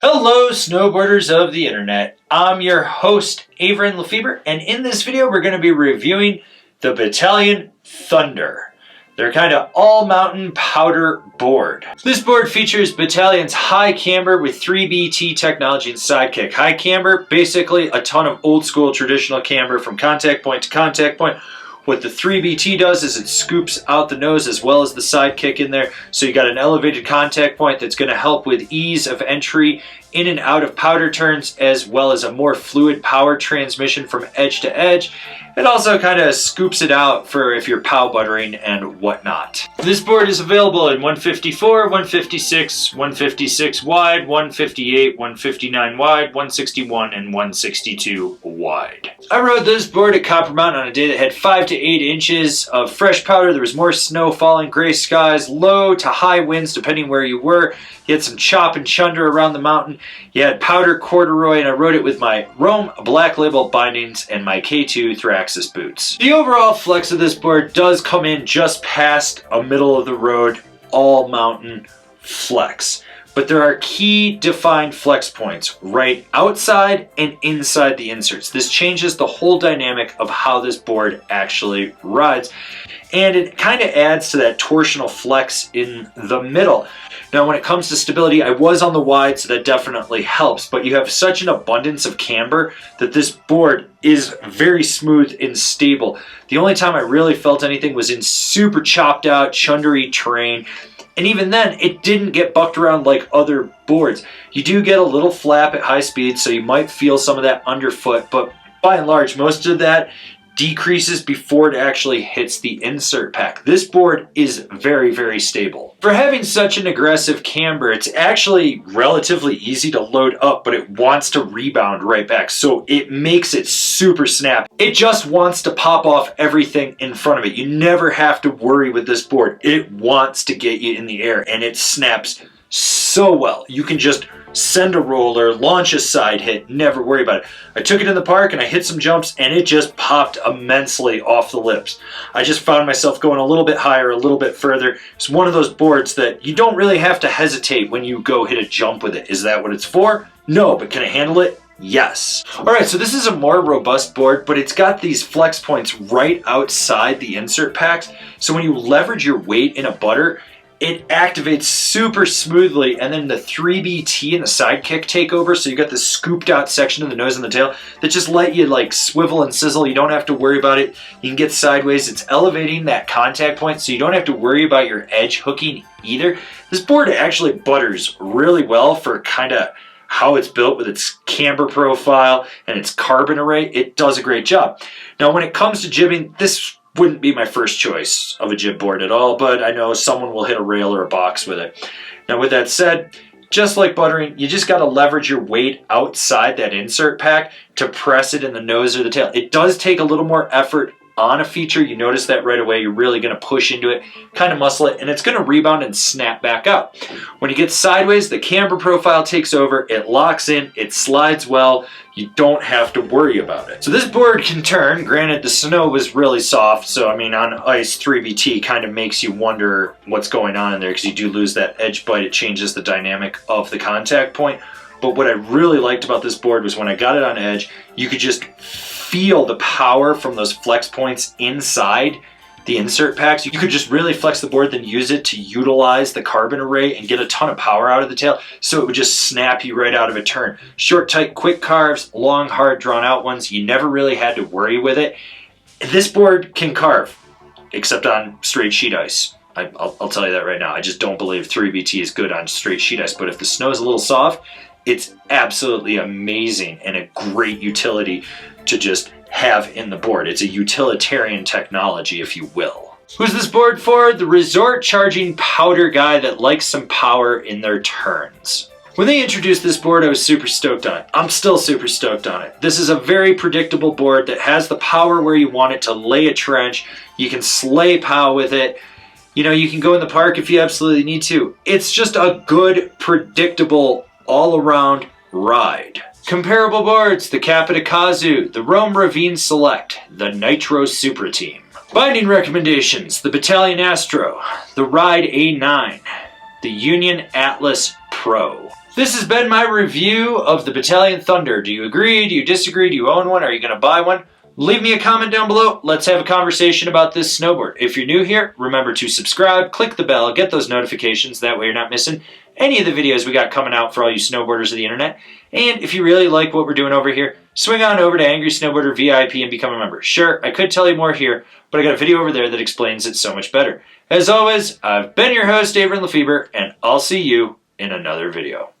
Hello, snowboarders of the internet. I'm your host, Avran LeFeber, and in this video we're going to be reviewing the Bataleon Thunder. They're kind of all-mountain powder board. This board features Bataleon's high camber with 3BT technology and sidekick. High camber, basically a ton of old-school traditional camber from contact point to contact point. What the 3BT does is it scoops out the nose as well as the sidekick in there, so you got an elevated contact point that's going to help with ease of entry in and out of powder turns, as well as a more fluid power transmission from edge to edge. It also kind of scoops it out for if you're pow buttering and whatnot. This board is available in 154, 156, 156 wide, 158, 159 wide, 161, and 162 wide. I rode this board at Copper Mountain on a day that had 5 to 8 inches of fresh powder. There was more snow falling, gray skies, low to high winds depending where you were. You had some chop and chunder around the mountain. You had powder corduroy, and I rode it with my Rome Black Label bindings and my K2 Thraxis boots. The overall flex of this board does come in just past a middle of the road all mountain flex. But there are key defined flex points right outside and inside the inserts. This changes the whole dynamic of how this board actually rides. And it kind of adds to that torsional flex in the middle. Now, when it comes to stability, I was on the wide, so that definitely helps. But you have such an abundance of camber that this board is very smooth and stable. The only time I really felt anything was in super chopped out, chundery terrain. And even then, it didn't get bucked around like other boards. You do get a little flap at high speed, so you might feel some of that underfoot. But by and large, most of that decreases before it actually hits the insert pack. This board is very, very stable. For having such an aggressive camber, it's actually relatively easy to load up, but it wants to rebound right back. So it makes it super snappy. It just wants to pop off everything in front of it. You never have to worry with this board. It wants to get you in the air, and it snaps so well. You can just send a roller, launch a side hit, never worry about it. I took it in the park and I hit some jumps and it just popped immensely off the lips. I just found myself going a little bit higher, a little bit further. It's one of those boards that you don't really have to hesitate when you go hit a jump with it. Is that what it's for? No, but can it handle it? Yes. Alright, so this is a more robust board, but it's got these flex points right outside the insert packs. So when you leverage your weight in a butter, it activates super smoothly, and then the 3BT and the sidekick take over, so you got this scooped out section of the nose and the tail that just let you like swivel and sizzle. You don't have to worry about it. You can get sideways. It's elevating that contact point, so you don't have to worry about your edge hooking either. This board actually butters really well for kind of how it's built with its camber profile and its carbon array. It does a great job. Now, when it comes to jibbing, this wouldn't be my first choice of a jib board at all, but I know someone will hit a rail or a box with it. Now, with that said, just like buttering, you just got to leverage your weight outside that insert pack to press it in the nose or the tail. It does take a little more effort on a feature. You notice that right away. You're really going to push into it, kind of muscle it, and it's going to rebound and snap back up. When you get sideways, the camber profile takes over. It locks in. It slides well. You don't have to worry about it. So this board can turn. Granted, the snow was really soft, so I mean, on ice, 3BT kind of makes you wonder what's going on in there because you do lose that edge bite. It changes the dynamic of the contact point. But what I really liked about this board was when I got it on edge, you could just feel the power from those flex points inside the insert packs. You could just really flex the board, then use it to utilize the carbon array and get a ton of power out of the tail, so it would just snap you right out of a turn. Short, tight, quick carves, long, hard, drawn out ones. You never really had to worry with it. This board can carve, except on straight sheet ice. I'll tell you that right now. I just don't believe 3BT is good on straight sheet ice, but if the snow is a little soft, it's absolutely amazing and a great utility to just have in the board. It's a utilitarian technology, if you will. Who's this board for? The resort charging powder guy that likes some power in their turns. When they introduced this board, I was super stoked on it. I'm still super stoked on it. This is a very predictable board that has the power where you want it to lay a trench. You can slay pow with it. You know, you can go in the park if you absolutely need to. It's just a good, predictable, all-around ride. Comparable boards: the Capita Kazu, the Rome Ravine Select, the Nitro Suprateam. Binding recommendations: the Bataleon Astro, the Ride A9, the Union Atlas Pro. This has been my review of the Bataleon Thunder. Do you agree? Do you disagree? Do you own one? Are you going to buy one? Leave me a comment down below. Let's have a conversation about this snowboard. If you're new here, remember to subscribe, click the bell, get those notifications. That way you're not missing any of the videos we got coming out for all you snowboarders of the internet. And if you really like what we're doing over here, swing on over to Angry Snowboarder VIP and become a member. Sure, I could tell you more here, but I got a video over there that explains it so much better. As always, I've been your host, Avran LeFeber, and I'll see you in another video.